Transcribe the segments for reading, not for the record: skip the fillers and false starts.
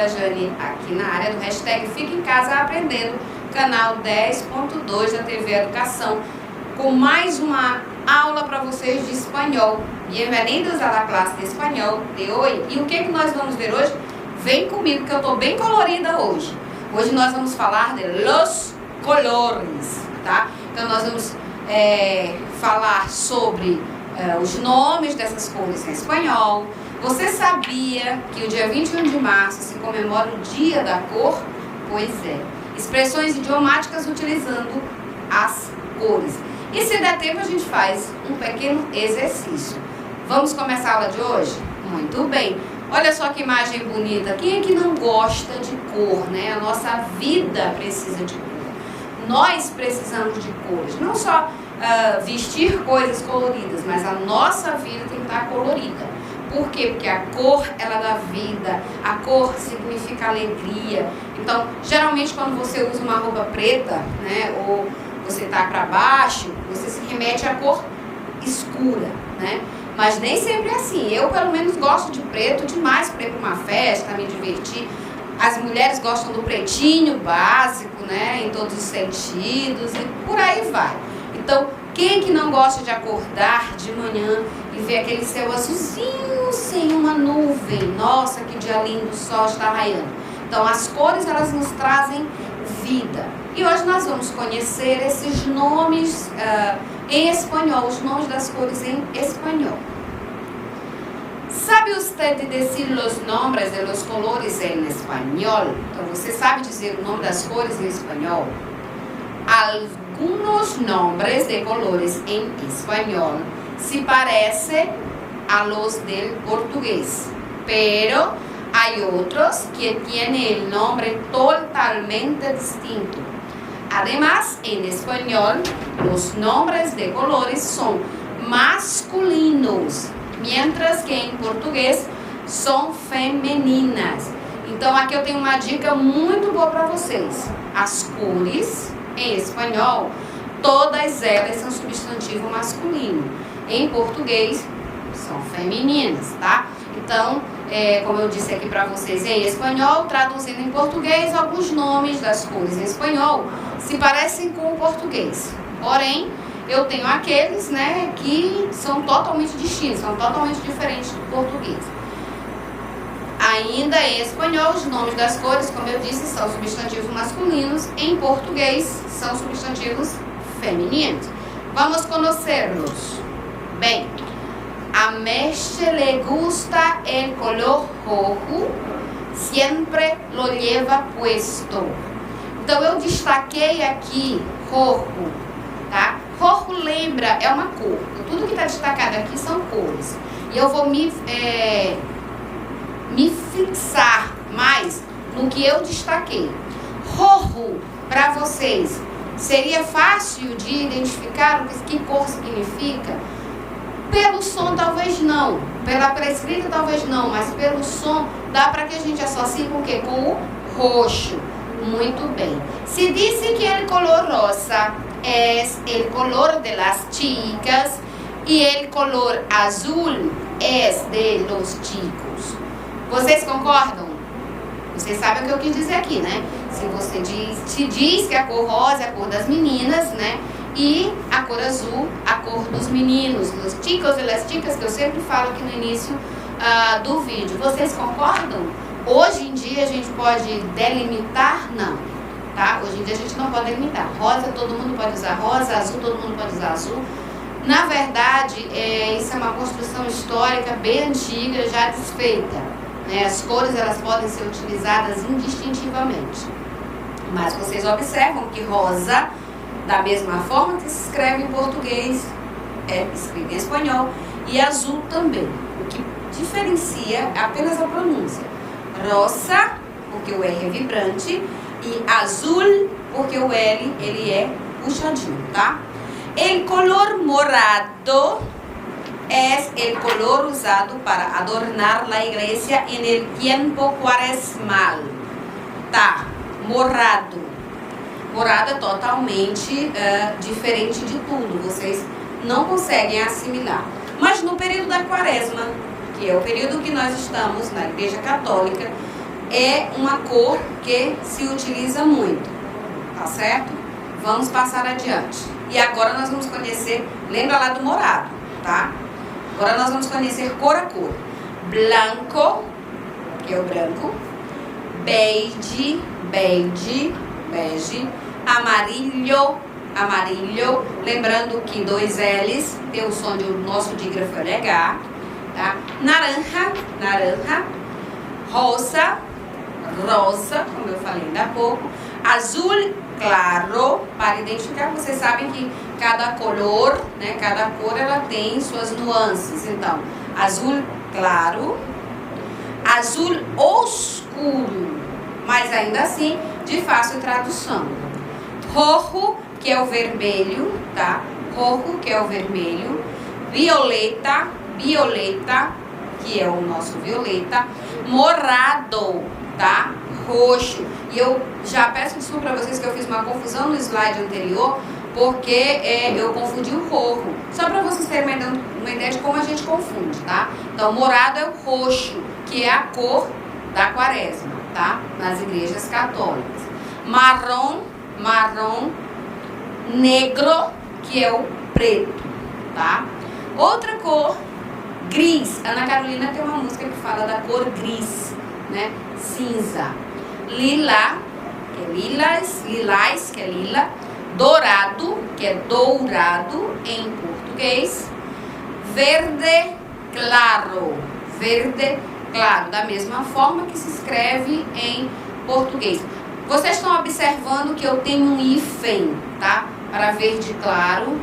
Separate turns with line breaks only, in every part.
Jane aqui na área do hashtag Fica em Casa Aprendendo, canal 10.2 da TV Educação, com mais uma aula para vocês de espanhol. Bienvenidos a la classe de espanhol de hoje. E o que nós vamos ver hoje? Vem comigo que eu estou bem colorida hoje. Hoje nós vamos falar de los colores, tá? Então nós vamos falar sobre os nomes dessas cores em espanhol. Você sabia que o dia 21 de março se comemora o Dia da Cor? Pois é. Expressões idiomáticas utilizando as cores. E se der tempo a gente faz um pequeno exercício. Vamos começar a aula de hoje? Muito bem. Olha só que imagem bonita. Quem é que não gosta de cor, né? A nossa vida precisa de cor. Nós precisamos de cores. Não só vestir coisas coloridas, mas a nossa vida tem que estar colorida. Por quê? Porque a cor, ela dá vida, a cor significa alegria. Então, geralmente quando você usa uma roupa preta, né, ou você tá para baixo, você se remete à cor escura, né? Mas nem sempre é assim. Eu, pelo menos, gosto de preto demais para ir para uma festa, me divertir. As mulheres gostam do pretinho básico, né, em todos os sentidos, e por aí vai. Então, quem que não gosta de acordar de manhã e ver aquele céu azulzinho sem uma nuvem? Nossa, que dia lindo, o sol está raiando. Então, as cores, elas nos trazem vida. E hoje nós vamos conhecer esses nomes em espanhol, os nomes das cores em espanhol. ¿Sabe usted decir los nombres de los colores en español? Então, você sabe dizer o nome das cores em espanhol? Algunos nombres de colores en español se parecen a los del portugués, pero hay otros que tienen el nombre totalmente distinto. Además, en español, los nombres de colores son masculinos, mientras que em português são femininas. Então, aqui eu tenho uma dica muito boa para vocês. As cores em espanhol, todas elas são substantivo masculino. Em português, são femininas, tá? Então, como eu disse aqui para vocês em espanhol, traduzindo em português, alguns nomes das cores em espanhol se parecem com o português. Porém, eu tenho aqueles, né, que são totalmente distintos, são totalmente diferentes do português. Ainda em espanhol, os nomes das cores, como eu disse, são substantivos masculinos. Em português, são substantivos femininos. Vamos conhecê-los. Bem, a Meche le gusta el color rojo, siempre lo lleva puesto. Então, eu destaquei aqui rojo, tá? Rojo lembra, é uma cor. Tudo que está destacado aqui são cores. E eu vou me fixar mais no que eu destaquei. Rojo, para vocês, seria fácil de identificar o que cor significa? Pelo som, talvez não. Pela escrita, talvez não. Mas pelo som, dá para que a gente associe com o quê? Com o roxo. Muito bem. Se disse que o color rosa é o color de las chicas e o color azul é de los chicos. Vocês concordam? Vocês sabem o que eu quis dizer aqui, né? Se diz que a cor rosa é a cor das meninas, né? E a cor azul, a cor dos meninos, dos chicos e las chicas, que eu sempre falo aqui no início do vídeo. Vocês concordam? Hoje em dia a gente pode delimitar? Não, tá? Hoje em dia a gente não pode delimitar. Rosa, todo mundo pode usar rosa, azul, todo mundo pode usar azul. Na verdade, isso é uma construção histórica bem antiga, já desfeita, né? As cores, elas podem ser utilizadas indistintivamente. Mas vocês observam que rosa, da mesma forma que se escreve em português, é escrito em espanhol, e azul também. O que diferencia é apenas a pronúncia. Rosa, porque o R é vibrante, e azul, porque o L, ele é puxadinho, tá? El color morado es el color usado para adornar la iglesia en el tiempo cuaresmal. Tá, morado. Morado é totalmente diferente de tudo. Vocês não conseguem assimilar. Mas no período da quaresma, que é o período que nós estamos na Igreja Católica, é uma cor que se utiliza muito, tá certo? Vamos passar adiante. E agora nós vamos conhecer, lembra lá do morado, tá? Agora nós vamos conhecer cor a cor. Blanco, que é o branco. Beige, beige, bege. Amarillo, amarillo. Lembrando que 2 L's tem o som do nosso dígrafo LH, tá? Naranja, naranja. Rosa, rosa, como eu falei ainda há pouco. Azul claro, para identificar, vocês sabem que cada color, né, cada cor, ela tem suas nuances. Então, azul claro, azul oscuro, mas ainda assim de fácil tradução. Rojo, que é o vermelho, tá? Rojo, que é o vermelho. Violeta, violeta, que é o nosso violeta. Morado, tá? Roxo. E eu já peço desculpa para vocês que eu fiz uma confusão no slide anterior, porque eu confundi o rojo. Só para vocês terem uma ideia de como a gente confunde, tá? Então, morado é o roxo, que é a cor da quaresma, tá? Nas igrejas católicas. Marrom, marrom. Negro, que é o preto, tá? Outra cor, gris. Ana Carolina tem uma música que fala da cor gris, né? Cinza. Lila, que é lilás, lilás, que é lila. Dourado, que é dourado em português. Verde claro, verde claro, da mesma forma que se escreve em português. Vocês estão observando que eu tenho um hífen, tá? Para verde claro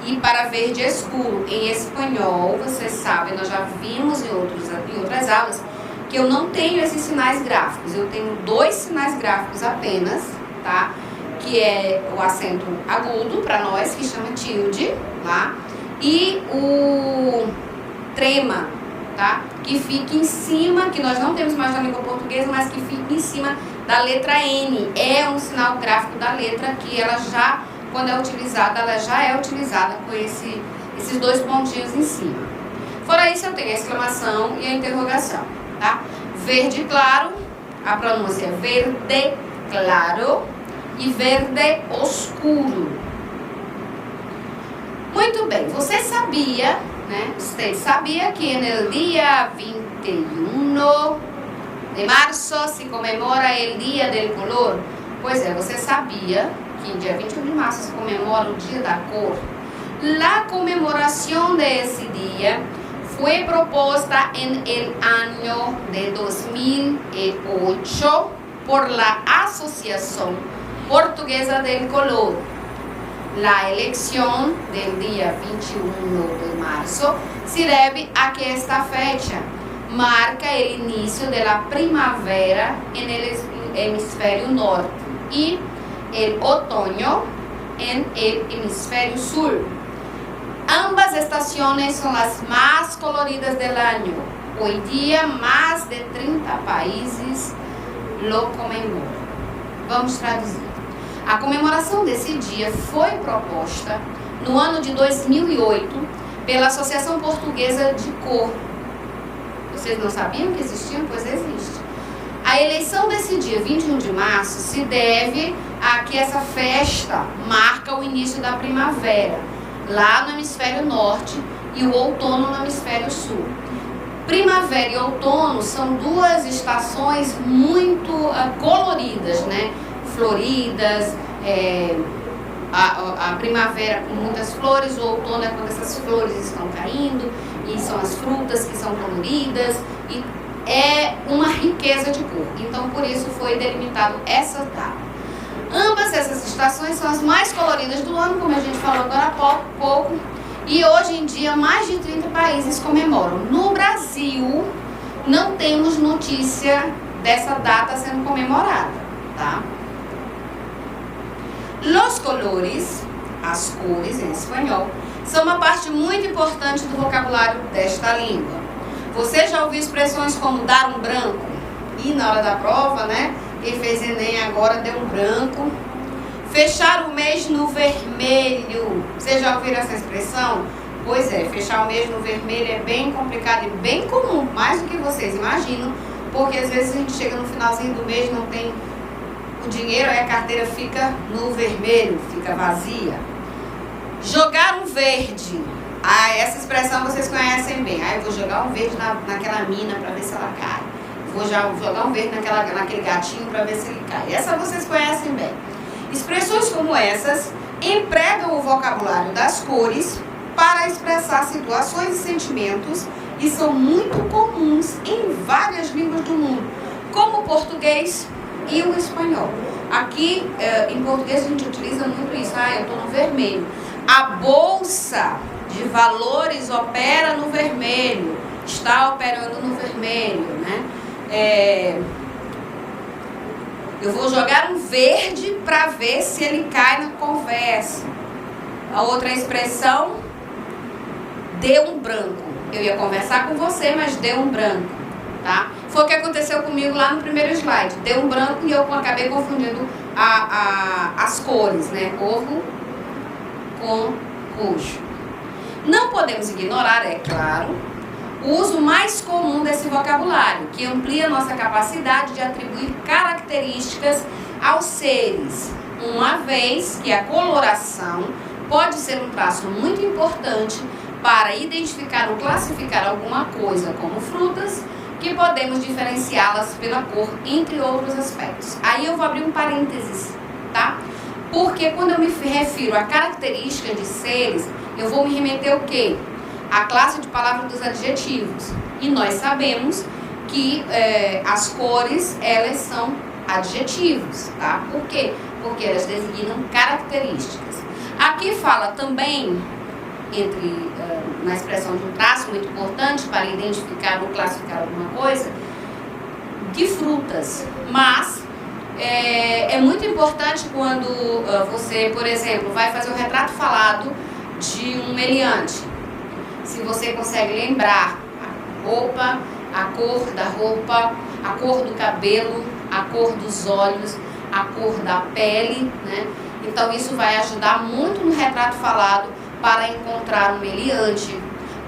e para verde escuro. Em espanhol, vocês sabem, nós já vimos em outras aulas, que eu não tenho esses sinais gráficos. Eu tenho 2 sinais gráficos apenas, tá? Que é o acento agudo, para nós, que chama tilde, tá? E o trema, tá? Que fica em cima, que nós não temos mais na língua portuguesa, mas que fica em cima da letra N. É um sinal gráfico da letra que ela já, quando é utilizada, ela já é utilizada com esses 2 pontinhos em cima. Fora isso, eu tenho a exclamação e a interrogação, tá? Verde claro, a pronúncia é verde claro e verde oscuro. Muito bem, você sabia, né? Você sabia que no dia 21 de março se comemora o Dia do Color? Pois é, você sabia que no dia 21 de março se comemora o Dia da Cor? A comemoração desse dia foi proposta em el año de 2008 por la Asociación Portuguesa del Color. La elección del día 21 de marzo se debe a que esta fecha marca el inicio de la primavera en el hemisferio norte y el otoño en el hemisferio sur. Ambas estaciones son las más coloridas del año. Hoy día más de 30 países lo comemoram. Vamos traduzir. A comemoração desse dia foi proposta no ano de 2008 pela Associação Portuguesa de Cor. Vocês não sabiam que existia? Pois existe. A eleição desse dia 21 de março se deve a que essa festa marca o início da primavera, lá no hemisfério norte, e o outono no hemisfério sul. Primavera e outono são 2 estações muito coloridas, né? Floridas, a primavera com muitas flores, o outono é quando essas flores estão caindo, e são as frutas que são coloridas, e é uma riqueza de cor. Então, por isso foi delimitado essa data. Ambas essas estações são as mais coloridas do ano, como a gente falou agora há pouco, e hoje em dia mais de 30 países comemoram. No Brasil, não temos notícia dessa data sendo comemorada, tá? Los colores, as cores em espanhol, são uma parte muito importante do vocabulário desta língua. Você já ouviu expressões como dar um branco? E na hora da prova, né? Quem fez Enem agora deu um branco. Fechar o mês no vermelho. Vocês já ouviram essa expressão? Pois é, fechar o mês no vermelho é bem complicado e bem comum, mais do que vocês imaginam, porque às vezes a gente chega no finalzinho do mês, não tem o dinheiro, aí a carteira fica no vermelho, fica vazia. Jogar um verde. Essa expressão vocês conhecem bem. Eu vou jogar um verde naquela mina para ver se ela cai. Vou jogar um verde naquele gatinho para ver se ele cai. Essa vocês conhecem bem. Expressões como essas empregam o vocabulário das cores para expressar situações e sentimentos e são muito comuns em várias línguas do mundo, como o português e o espanhol. Aqui, em português, a gente utiliza muito isso. Eu estou no vermelho. A bolsa de valores opera no vermelho, está operando no vermelho, né? Eu vou jogar um verde para ver se ele cai na conversa. A outra expressão, deu um branco. Eu ia conversar com você, mas deu um branco, tá? Foi o que aconteceu comigo lá no primeiro slide. Deu um branco e eu acabei confundindo as cores, né? Rojo com roxo. Não podemos ignorar, é claro, o uso mais comum desse vocabulário, que amplia nossa capacidade de atribuir características aos seres, uma vez que a coloração pode ser um traço muito importante para identificar ou classificar alguma coisa como frutas, que podemos diferenciá-las pela cor, entre outros aspectos. Aí eu vou abrir um parênteses, tá? Porque quando eu me refiro a características de seres, eu vou me remeter o quê? A classe de palavras dos adjetivos. E nós sabemos que as cores, elas são adjetivos, tá? Por quê? Porque elas designam características. Aqui fala também, na expressão de um traço muito importante para identificar ou classificar alguma coisa, de frutas. Mas é muito importante quando você, por exemplo, vai fazer o retrato falado de um meliante. Se você consegue lembrar a roupa, a cor da roupa, a cor do cabelo, a cor dos olhos, a cor da pele, né? Então isso vai ajudar muito no retrato falado para encontrar um meliante,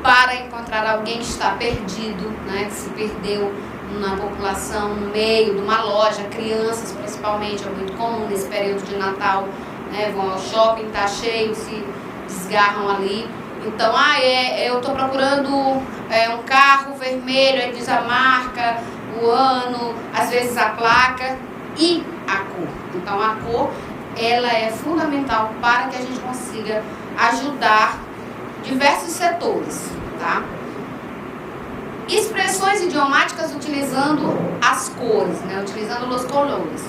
para encontrar alguém que está perdido, né? Que se perdeu na população, no meio de uma loja, crianças principalmente, é muito comum nesse período de Natal, né? Vão ao shopping, tá cheio, se desgarram ali. Então, eu estou procurando um carro vermelho, aí diz a marca, o ano, às vezes a placa e a cor. Então, a cor, ela é fundamental para que a gente consiga ajudar diversos setores, tá? Expressões idiomáticas utilizando as cores, né? Utilizando os colores.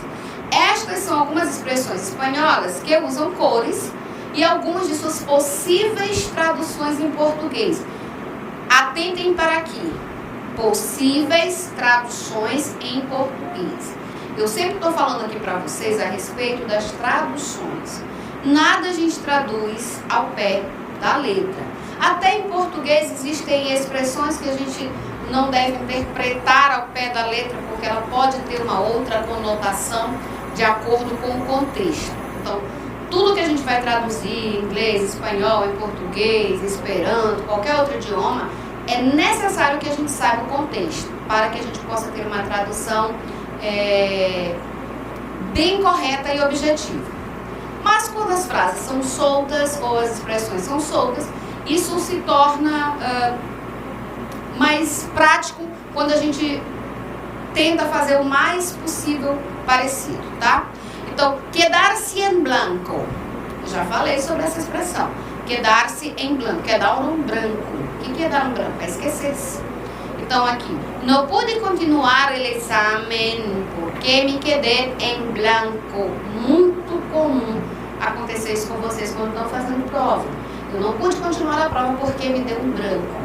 Estas são algumas expressões espanholas que usam cores e algumas de suas possíveis traduções em português. Atentem para aqui. Possíveis traduções em português. Eu sempre estou falando aqui para vocês a respeito das traduções. Nada a gente traduz ao pé da letra. Até em português existem expressões que a gente não deve interpretar ao pé da letra, porque ela pode ter uma outra conotação de acordo com o contexto. Então, tudo que a gente vai traduzir em inglês, espanhol, em português, esperanto, qualquer outro idioma, é necessário que a gente saiba o contexto, para que a gente possa ter uma tradução bem correta e objetiva. Mas quando as frases são soltas, ou as expressões são soltas, isso se torna mais prático quando a gente tenta fazer o mais possível parecido, tá? Então, quedar-se em blanco. Eu já falei sobre essa expressão. Quedar-se em blanco. Quedar um branco. O que é dar um branco? É esquecer-se. Então, aqui. Não pude continuar o exame porque me quedei em blanco. Muito comum acontecer isso com vocês quando estão fazendo prova. Eu não pude continuar a prova porque me deu um branco.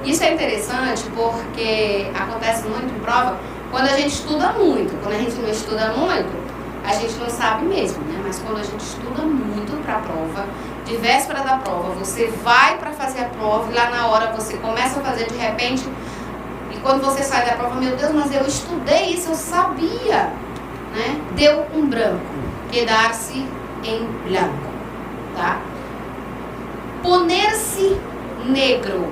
Isso é interessante porque acontece muito em prova quando a gente estuda muito. Quando a gente não estuda muito, a gente não sabe mesmo, né? Mas quando a gente estuda muito para a prova, de véspera da prova, você vai para fazer a prova e lá na hora você começa a fazer de repente, e quando você sai da prova, meu Deus, mas eu estudei isso, eu sabia, né? Deu um branco. Quedar-se em blanco, tá? Poner-se negro,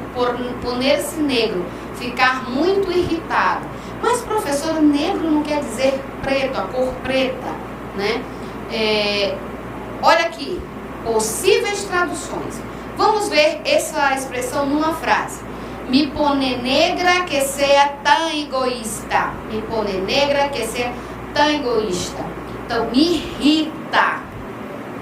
ficar muito irritado. Mas, professora, negro não quer dizer preto, a cor preta, né? Olha aqui, possíveis traduções. Vamos ver essa expressão numa frase. Me pone negra que seja tão egoísta. Me pone negra que seja tão egoísta. Então, me irrita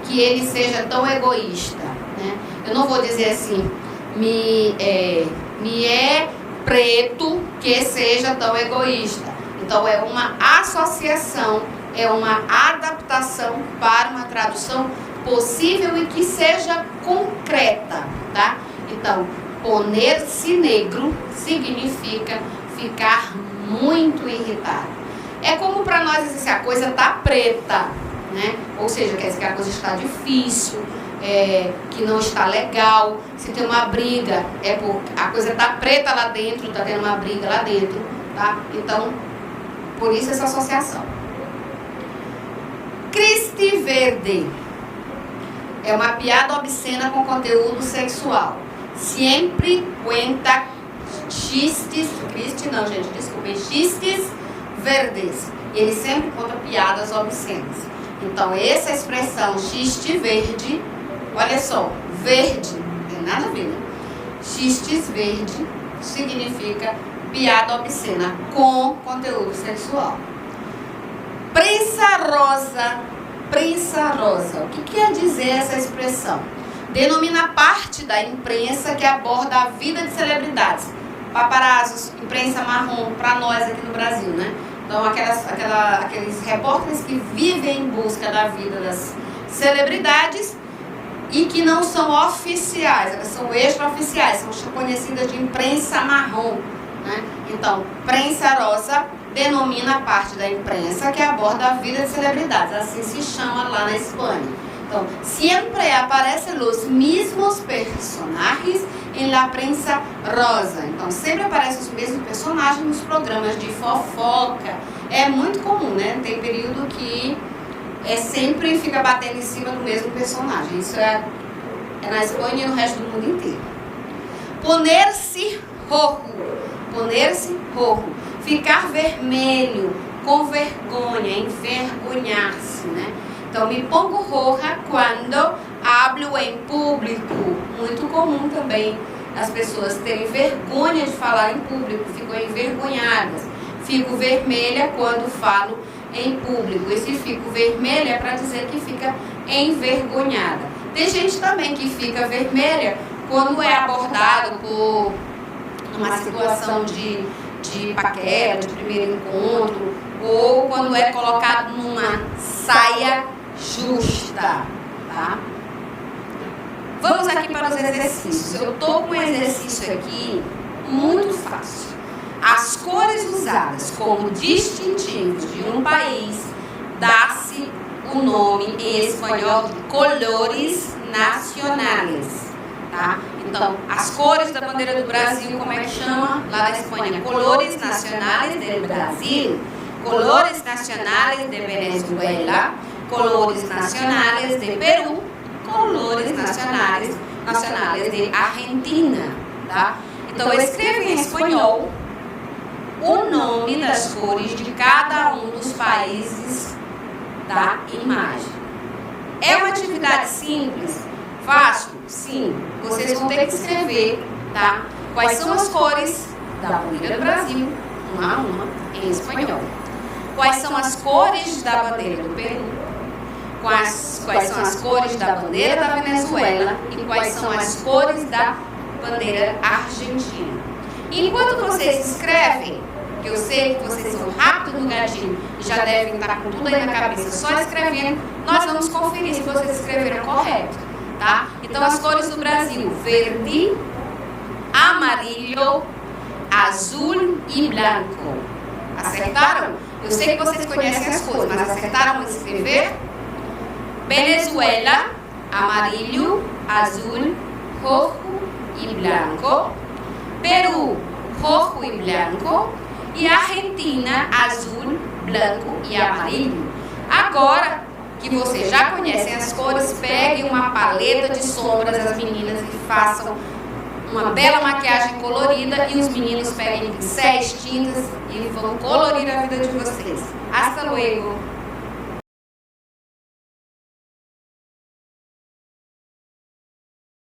que ele seja tão egoísta, né? Eu não vou dizer assim, me é preto que seja tão egoísta. Então, é uma associação, é uma adaptação para uma tradução possível e que seja concreta, tá? Então, poner-se negro significa ficar muito irritado. É como para nós dizer assim, a coisa tá preta, né? Ou seja, quer dizer que a coisa está difícil, que não está legal. Se tem uma briga, a coisa tá preta lá dentro, tá tendo uma briga lá dentro, tá? Então, por isso essa associação. Cristi Verde é uma piada obscena com conteúdo sexual. Sempre cuenta chistes, chistes verdes. Ele sempre conta piadas obscenas. Então, essa expressão xiste verde, olha só, verde, não tem nada a ver, né? Xistes verde significa piada obscena com conteúdo sexual. Prensa rosa. O que quer dizer essa expressão? Denomina parte da imprensa que aborda a vida de celebridades. Paparazzos, imprensa marrom, para nós aqui no Brasil, né? Então, aqueles repórteres que vivem em busca da vida das celebridades e que não são oficiais, elas são extraoficiais, são conhecidas de imprensa marrom, né? Então, prensa rosa denomina a parte da imprensa que aborda a vida de celebridades, assim se chama lá na Espanha. Então, sempre aparecem os mesmos personagens em la prensa rosa. Então, sempre aparecem os mesmos personagens nos programas de fofoca. É muito comum, né? Tem período que sempre fica batendo em cima do mesmo personagem. Isso é na Espanha e no resto do mundo inteiro. Poner-se rojo. Ficar vermelho, com vergonha, envergonhar-se, né? Então, me pongo roja quando hablo em público. Muito comum também as pessoas terem vergonha de falar em público, ficam envergonhadas. Fico vermelha quando falo em público. Esse fico vermelha é para dizer que fica envergonhada. Tem gente também que fica vermelha quando é abordado por uma situação de paquera, de primeiro encontro, ou quando é colocado numa saia justa, tá? Vamos aqui para os exercícios. Eu estou com um exercício aqui muito fácil. As cores usadas como distintivos de um país dá-se o nome em espanhol de colores nacionais, tá? Então, as cores da bandeira do Brasil, como é que chama lá na Espanha? Colores nacionales del Brasil, colores nacionales de Venezuela, colores nacionales de Perú, colores nacionales de Argentina, tá? Então, escreva em espanhol o nome das cores de cada um dos países da imagem. É uma atividade simples? Fácil? Sim. Vocês vão ter que escrever, tá? Quais são as cores da bandeira do Brasil, uma a uma, em espanhol. Quais são as cores da bandeira do Peru? Quais são as cores da bandeira da Venezuela? E quais são as cores da bandeira argentina? E enquanto vocês escrevem, que eu sei que vocês são rápidos no gatilho e já devem estar com tudo aí na cabeça, só escrevendo, nós vamos conferir se vocês escreveram correto, tá? Então, as cores do Brasil: verde, amarillo, azul e branco. Acertaram? Eu sei que vocês conhecem as cores, mas acertaram a escrever? Venezuela, amarillo, azul, rojo e branco. Peru, rojo e branco. E Argentina, azul, branco e amarillo. Agora que vocês já conhecem as cores, peguem uma paleta de sombras, as meninas, e façam uma bela maquiagem colorida e os meninos peguem pincéis, tintas e vão colorir a vida de vocês. Hasta luego!